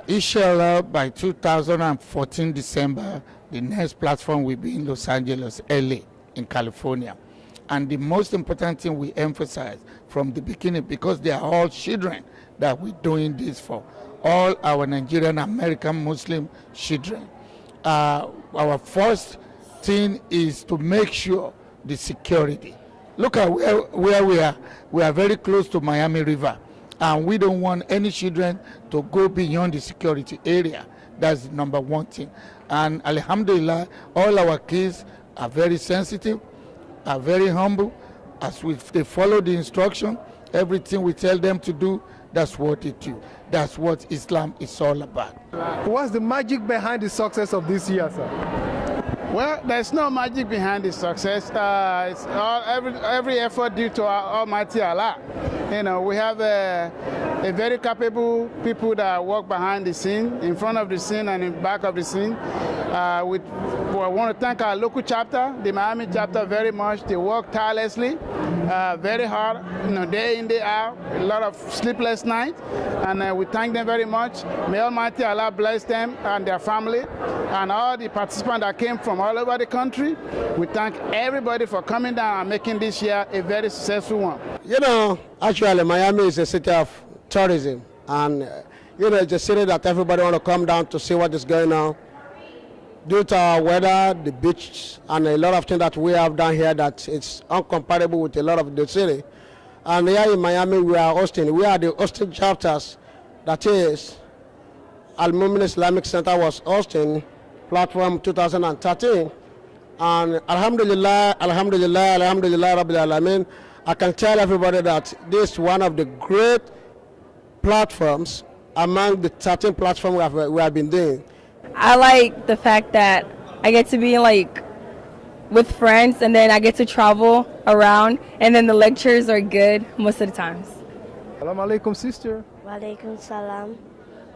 Inshallah, by 2014 December, the next platform will be in Los Angeles, LA, in California. And the most important thing we emphasize from the beginning, because they are all children that we're doing this for, all our Nigerian American Muslim children. Our first thing is to make sure the security. Look at where we are. We are very close to Miami River, and we don't want any children to go beyond the security area. That's the number one thing. And alhamdulillah, all our kids are very sensitive, are very humble. As they follow the instruction, everything we tell them to do, that's what they do. That's what Islam is all about. What's the magic behind the success of this year, sir? Well, there's no magic behind the success. It's every effort due to our Almighty Allah. You know, we have a very capable people that work behind the scene, in front of the scene and in back of the scene. I want to thank our local chapter, the Miami chapter, very much. They work tirelessly, very hard, day in, day out, a lot of sleepless nights, and we thank them very much. May Almighty Allah bless them and their family, and all the participants that came from all over the country. We thank everybody for coming down and making this year a very successful one. You know, actually, Miami is a city of tourism, and it's a city that everybody want to come down to see what is going on. Due to our weather, the beach, and a lot of things that we have down here that it's incomparable with a lot of the city. And here in Miami, we are the hosting chapters, that is, Al-Mumin Islamic Center was hosting platform 2013. And alhamdulillah, Rabbil Alameen, I can tell everybody that this is one of the great platforms among the 13 platforms we have been doing. I like the fact that I get to be with friends, and then I get to travel around, and then the lectures are good most of the times. Assalamu alaikum, sister. Wa alaikum salam.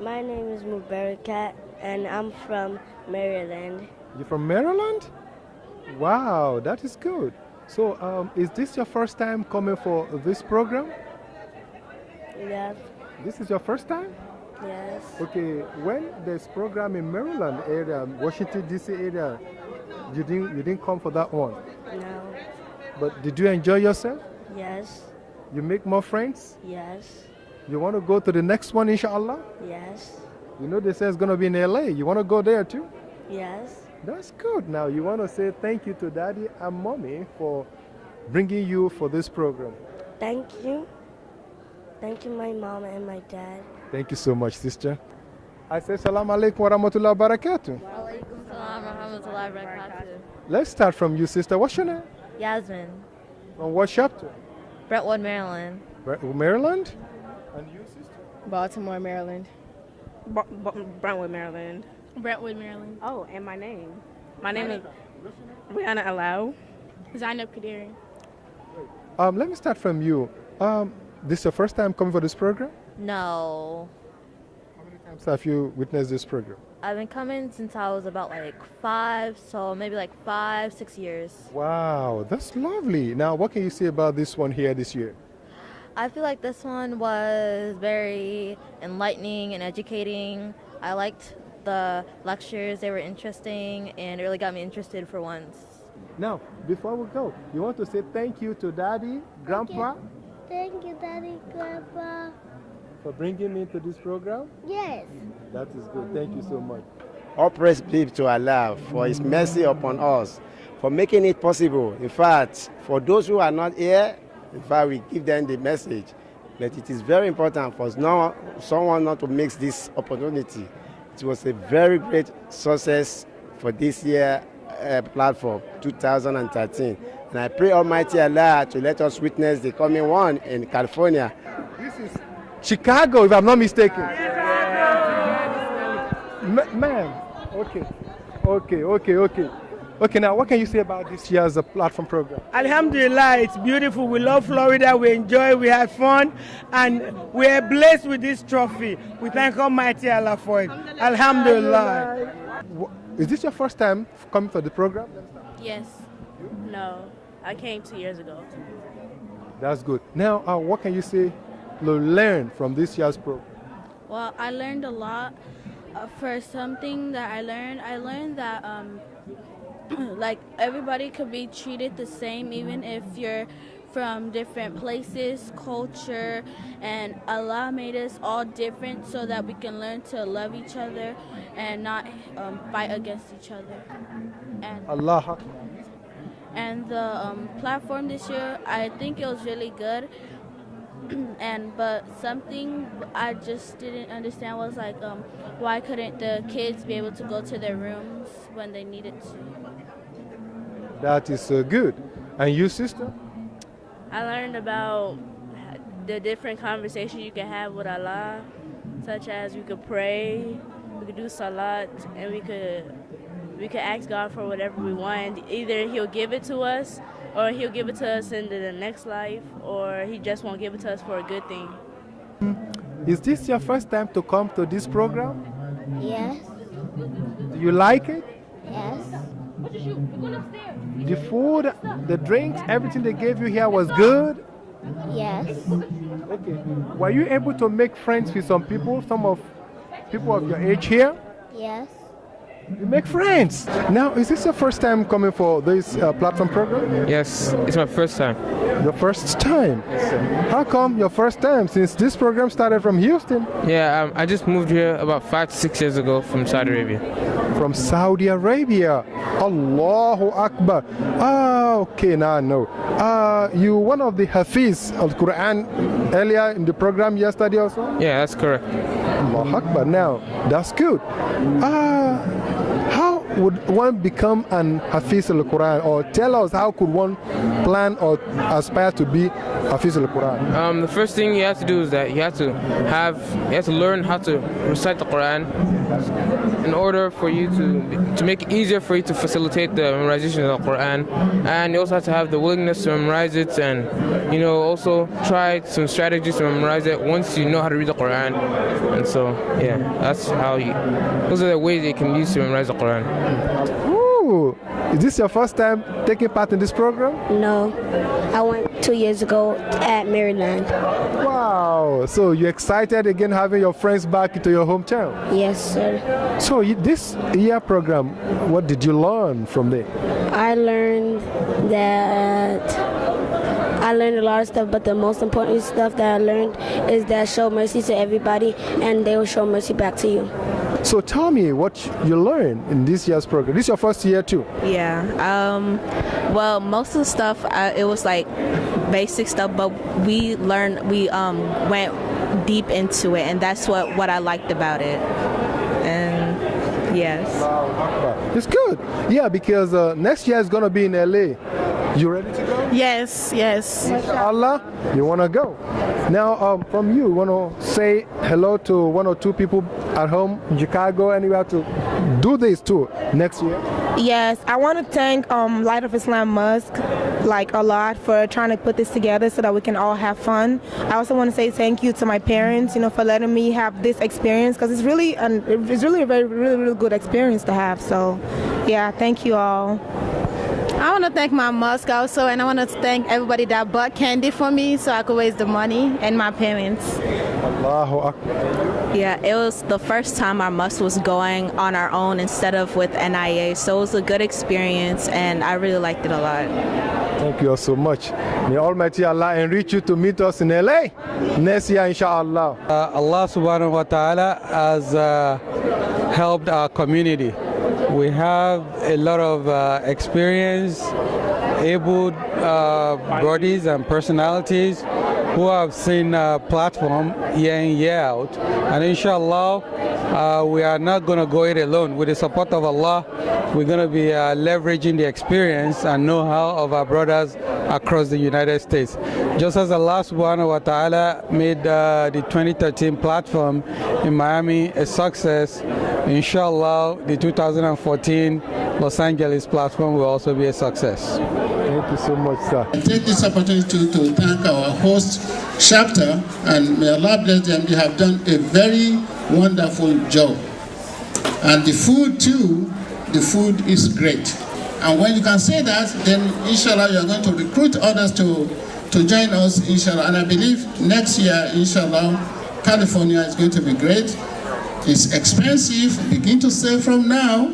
My name is Mubarakat, and I'm from Maryland. You're from Maryland? Wow, that is good. So, is this your first time coming for this program? Yes. This is your first time? Yes. Okay, when there's program in Maryland area, Washington DC area, you didn't come for that one? No. But did you enjoy yourself? Yes. You make more friends? Yes. You want to go to the next one, inshallah? Yes. You know they say it's going to be in LA. You want to go there too? Yes. That's good. Now you want to say thank you to Daddy and Mommy for bringing you for this program. Thank you. Thank you, my mom and my dad. Thank you so much, sister. I say salam alaikum wa rahmatullahi wa barakatuh. Wa alaikum salam wa rahmatullahi wa barakatuh. Let's start from you, sister. What's your name? Yasmin. From what chapter? Brentwood, Maryland. Maryland? And you, sister? Baltimore, Maryland. Brentwood, Maryland. Brentwood, Maryland. Oh, and my name. My name is Rihanna Alau. Zainab Kadiri. Let me start from you. This is your first time coming for this program? No. How many times have you witnessed this program? I've been coming since I was about 5, so maybe 5, 6 years. Wow, that's lovely. Now, what can you say about this one here this year? I feel like this one was very enlightening and educating. I liked the lectures, they were interesting, and it really got me interested for once. Now, before we go, you want to say thank you to Daddy, Grandpa? Thank you, Daddy, Grandpa. For bringing me to this program? Yes. That is good. Thank you so much. All praise be to Allah for His mercy upon us, for making it possible. In fact, for those who are not here, in fact, we give them the message. But it is very important for someone not to miss this opportunity. It was a very great success for this year platform, 2013. And I pray Almighty Allah to let us witness the coming one in California. This is Chicago, if I'm not mistaken. Ma'am, okay. Okay, now what can you say about this year's platform program? Alhamdulillah, it's beautiful. We love Florida. We enjoy. We had fun, and we are blessed with this trophy. We thank Almighty Allah for it. Alhamdulillah. Is this your first time coming for the program? Yes. No, I came 2 years ago. That's good. Now, what can you say to learn from this year's program? Well, I learned a lot. For something that I learned that like everybody could be treated the same, even if you're from different places, culture, and Allah made us all different so that we can learn to love each other and not fight against each other. And Allah. And the platform this year, I think it was really good. But something I just didn't understand was like, why couldn't the kids be able to go to their rooms when they needed to? That is good. And you, sister? I learned about the different conversations you can have with Allah, such as we could pray, we could do salat, and we could ask God for whatever we want. Either He'll give it to us, or He'll give it to us in the next life, or He just won't give it to us for a good thing. Is this your first time to come to this program? Yes. Do you like it? Yes. The food, the drinks, everything they gave you here was good? Yes. Okay. Were you able to make friends with some people of your age here? Yes. You make friends. Now, is this your first time coming for this platform program? Yes, it's my first time. Your first time? Yes, sir. How come your first time, since this program started from Houston? Yeah, I just moved here about 5 to 6 years ago from Saudi Arabia. From Saudi Arabia. Allahu Akbar. Ah, okay, now I know. You one of the Hafiz of the Quran earlier in the program yesterday also? Yeah, that's correct. Allahu Akbar. Now, that's good. How would one become an Hafiz al-Quran, or tell us how could one plan or aspire to be Hafiz al-Quran? The first thing you have to do is that you have to learn how to recite the Quran in order for you to make it easier for you to facilitate the memorization of the Quran, and you also have to have the willingness to memorize it, and also try some strategies to memorize it once you know how to read the Quran. And so yeah, those are the ways you can use to memorize the Quran. Ooh, is this your first time taking part in this program? No, I went 2 years ago at Maryland. Wow, so you're excited again having your friends back into your hometown? Yes, sir. So this year program, what did you learn from there? I learned a lot of stuff, but the most important stuff that I learned is that show mercy to everybody and they will show mercy back to you. So tell me what you learned in this year's program. This is your first year too? Yeah. Well, most of the stuff, it was like basic stuff, but we went deep into it, and that's what I liked about it. And yes. It's good. Yeah, because next year is going to be in LA. You ready to go? Yes. Inshallah, you want to go. Now, from you want to say hello to 1 or 2 people at home in Chicago, and you have to do this too next year? Yes, I want to thank Light of Islam Mosque a lot for trying to put this together so that we can all have fun. I also want to say thank you to my parents, for letting me have this experience, because it's really a really good experience to have. So, yeah, thank you all. I want to thank my mosque also, and I want to thank everybody that bought candy for me so I could raise the money, and my parents. Allahu Akbar. Yeah, it was the first time our mosque was going on our own instead of with NIA, so it was a good experience, and I really liked it a lot. Thank you all so much. May Almighty Allah enrich you to meet us in LA next year, inshallah. Allah subhanahu wa ta'ala has helped our community. We have a lot of experienced, able bodies and personalities who have seen platform year in, year out. And inshallah, we are not going to go it alone. With the support of Allah, we're going to be leveraging the experience and know-how of our brothers across the United States. Just as Allah subhanahu wa ta'ala made the 2013 platform in Miami a success, inshallah, the 2014 Los Angeles platform will also be a success. Thank you so much, sir. I take this opportunity to thank our host chapter, and may Allah bless them. They have done a very wonderful job. And the food too, the food is great. And when you can say that, then inshallah you are going to recruit others to join us, inshallah. And I believe next year, inshallah, California is going to be great. It's expensive. Begin to save from now.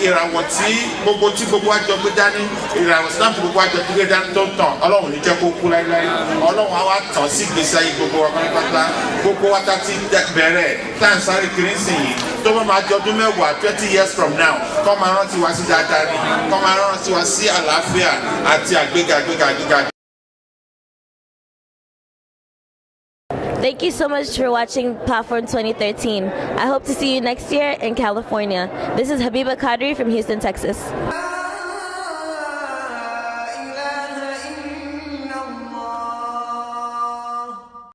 ìràwọ̀ tí gbogbo àjọ gbé dání ìràwọ̀ Islam gbogbo àjọ gbé dání tó ń tàn Ọlọ́run ní jẹ́ kó kú láíláí Ọlọ́run á wá tàn sí ìgbésí ayé gbogbo wa pátápátá gbogbo wa tá ti bẹ̀rẹ̀ tá à ń sáré kiri sí yìí tó bá máa jọ ọdún mẹ́wàá 20 years from now kọ́ máa rántí wa sí dáadáa ni kọ́ máa rántí wa sí àlàáfíà àti àgbéga. Thank you so much for watching Platform 2013. I hope to see you next year in California. This is Habiba Qadri from Houston, Texas.